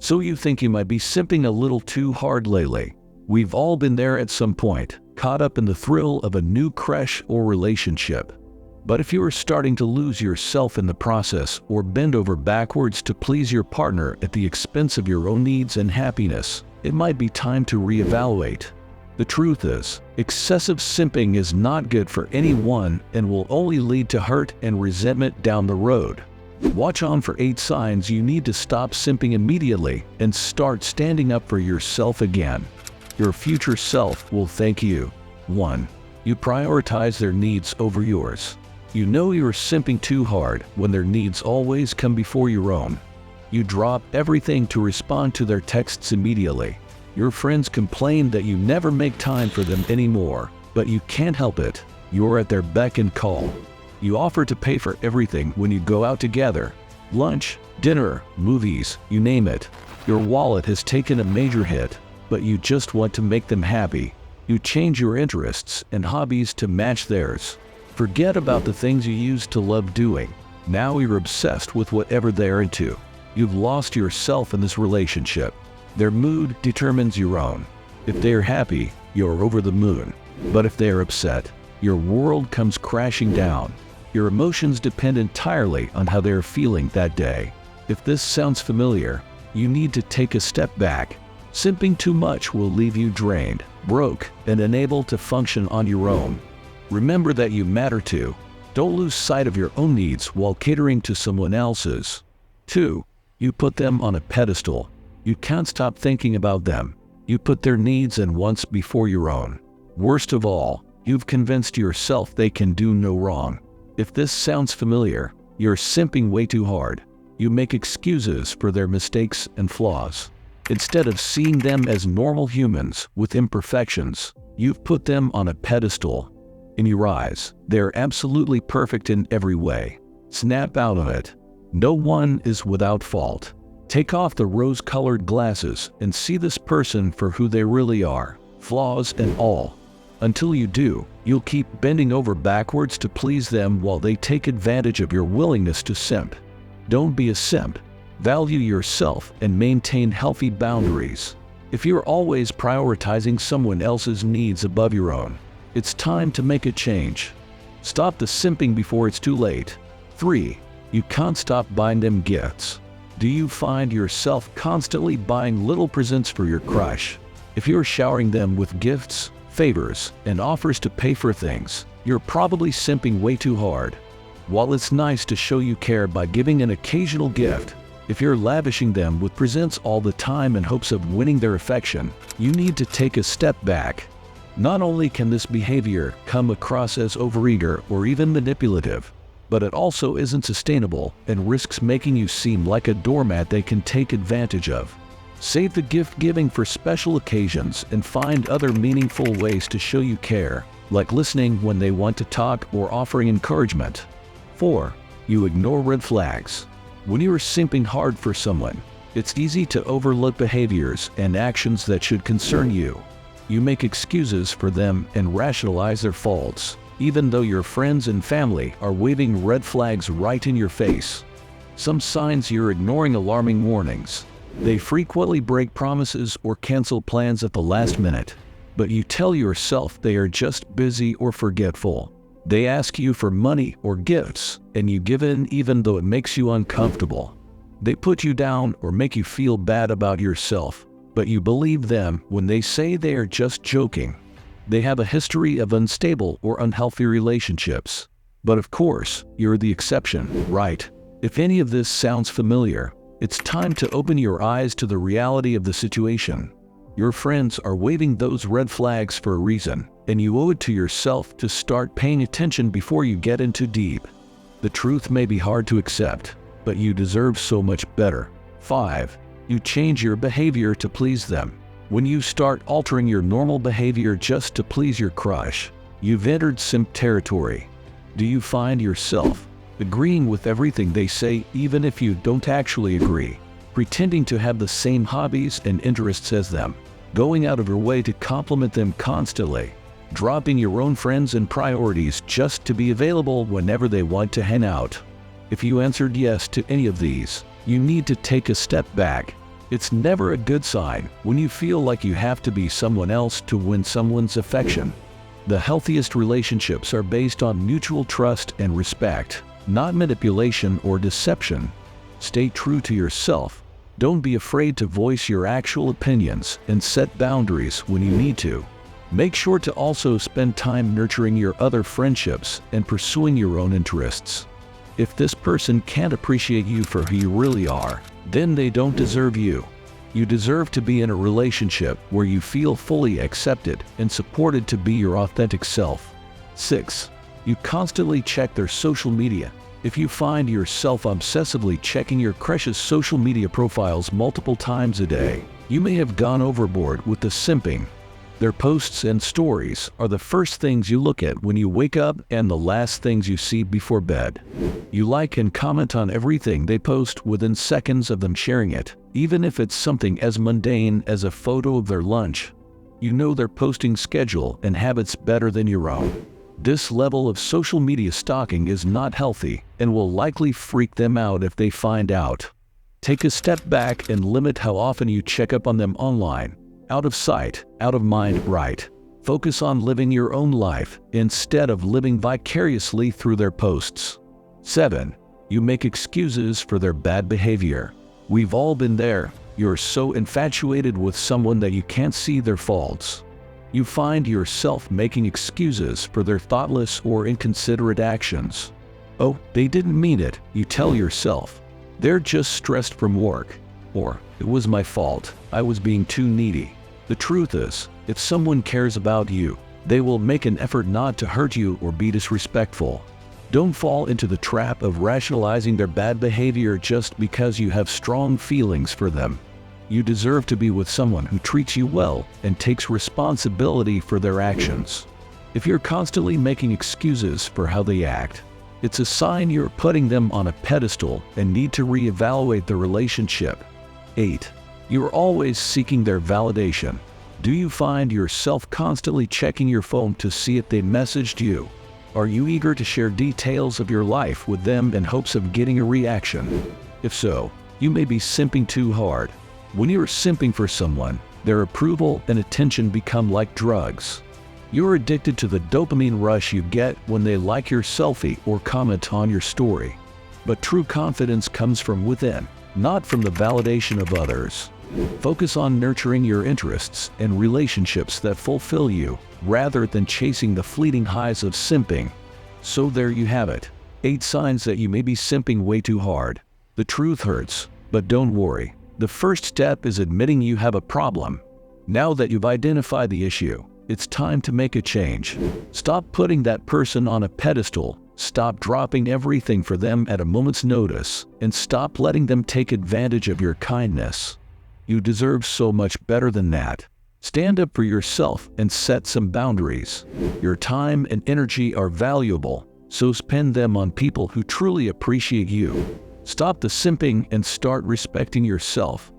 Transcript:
So you think you might be simping a little too hard lately? We've all been there at some point, caught up in the thrill of a new crush or relationship. But if you are starting to lose yourself in the process or bend over backwards to please your partner at the expense of your own needs and happiness, it might be time to reevaluate. The truth is, excessive simping is not good for anyone and will only lead to hurt and resentment down the road. Watch on for 8 signs you need to stop simping immediately and start standing up for yourself again. Your future self will thank you. 1. You prioritize their needs over yours. You know you're simping too hard when their needs always come before your own. You drop everything to respond to their texts immediately. Your friends complain that you never make time for them anymore, but you can't help it. You're at their beck and call. You offer to pay for everything when you go out together. Lunch, dinner, movies, you name it. Your wallet has taken a major hit, but you just want to make them happy. You change your interests and hobbies to match theirs. Forget about the things you used to love doing. Now you're obsessed with whatever they're into. You've lost yourself in this relationship. Their mood determines your own. If they're happy, you're over the moon. But if they're upset, your world comes crashing down. Your emotions depend entirely on how they're feeling that day. If this sounds familiar, you need to take a step back. Simping too much will leave you drained, broke, and unable to function on your own. Remember that you matter too. Don't lose sight of your own needs while catering to someone else's. 2. You put them on a pedestal. You can't stop thinking about them. You put their needs and wants before your own. Worst of all, you've convinced yourself they can do no wrong. If this sounds familiar, you're simping way too hard. You make excuses for their mistakes and flaws. Instead of seeing them as normal humans with imperfections, you've put them on a pedestal. In your eyes, they're absolutely perfect in every way. Snap out of it. No one is without fault. Take off the rose-colored glasses and see this person for who they really are, flaws and all. Until you do, you'll keep bending over backwards to please them while they take advantage of your willingness to simp. Don't be a simp. Value yourself and maintain healthy boundaries. If you're always prioritizing someone else's needs above your own, it's time to make a change. Stop the simping before it's too late. 3. You can't stop buying them gifts. Do you find yourself constantly buying little presents for your crush? If you're showering them with gifts, favors, and offers to pay for things, you're probably simping way too hard. While it's nice to show you care by giving an occasional gift, if you're lavishing them with presents all the time in hopes of winning their affection, you need to take a step back. Not only can this behavior come across as overeager or even manipulative, but it also isn't sustainable and risks making you seem like a doormat they can take advantage of. Save the gift giving for special occasions and find other meaningful ways to show you care, like listening when they want to talk or offering encouragement. 4. You ignore red flags. When you are simping hard for someone, it's easy to overlook behaviors and actions that should concern you. You make excuses for them and rationalize their faults, even though your friends and family are waving red flags right in your face. Some signs you're ignoring: alarming warnings. They frequently break promises or cancel plans at the last minute, but you tell yourself they are just busy or forgetful. They ask you for money or gifts, and you give in even though it makes you uncomfortable. They put you down or make you feel bad about yourself, but you believe them when they say they are just joking. They have a history of unstable or unhealthy relationships. But of course, you're the exception, right? If any of this sounds familiar, it's time to open your eyes to the reality of the situation. Your friends are waving those red flags for a reason, and you owe it to yourself to start paying attention before you get in too deep. The truth may be hard to accept, but you deserve so much better. 5. You change your behavior to please them. When you start altering your normal behavior just to please your crush, you've entered simp territory. Do you find yourself agreeing with everything they say even if you don't actually agree, pretending to have the same hobbies and interests as them, going out of your way to compliment them constantly, dropping your own friends and priorities just to be available whenever they want to hang out? If you answered yes to any of these, you need to take a step back. It's never a good sign when you feel like you have to be someone else to win someone's affection. The healthiest relationships are based on mutual trust and respect, not manipulation or deception. Stay true to yourself. Don't be afraid to voice your actual opinions and set boundaries when you need to. Make sure to also spend time nurturing your other friendships and pursuing your own interests. If this person can't appreciate you for who you really are, then they don't deserve you. You deserve to be in a relationship where you feel fully accepted and supported to be your authentic self. 6. You constantly check their social media. If you find yourself obsessively checking your crush's social media profiles multiple times a day, you may have gone overboard with the simping. Their posts and stories are the first things you look at when you wake up and the last things you see before bed. You like and comment on everything they post within seconds of them sharing it, even if it's something as mundane as a photo of their lunch. You know their posting schedule and habits better than your own. This level of social media stalking is not healthy and will likely freak them out if they find out. Take a step back and limit how often you check up on them online. Out of sight, out of mind, right? Focus on living your own life instead of living vicariously through their posts. 7. You make excuses for their bad behavior. We've all been there. You're so infatuated with someone that you can't see their faults. You find yourself making excuses for their thoughtless or inconsiderate actions. Oh, they didn't mean it, you tell yourself. They're just stressed from work. Or, it was my fault, I was being too needy. The truth is, if someone cares about you, they will make an effort not to hurt you or be disrespectful. Don't fall into the trap of rationalizing their bad behavior just because you have strong feelings for them. You deserve to be with someone who treats you well and takes responsibility for their actions. If you're constantly making excuses for how they act, it's a sign you're putting them on a pedestal and need to reevaluate the relationship. 8. You're always seeking their validation. Do you find yourself constantly checking your phone to see if they messaged you? Are you eager to share details of your life with them in hopes of getting a reaction? If so, you may be simping too hard. When you're simping for someone, their approval and attention become like drugs. You're addicted to the dopamine rush you get when they like your selfie or comment on your story. But true confidence comes from within, not from the validation of others. Focus on nurturing your interests and relationships that fulfill you, rather than chasing the fleeting highs of simping. So there you have it. 8 signs that you may be simping way too hard. The truth hurts, but don't worry. The first step is admitting you have a problem. Now that you've identified the issue, it's time to make a change. Stop putting that person on a pedestal. Stop dropping everything for them at a moment's notice, and stop letting them take advantage of your kindness. You deserve so much better than that. Stand up for yourself and set some boundaries. Your time and energy are valuable, so spend them on people who truly appreciate you. Stop the simping and start respecting yourself.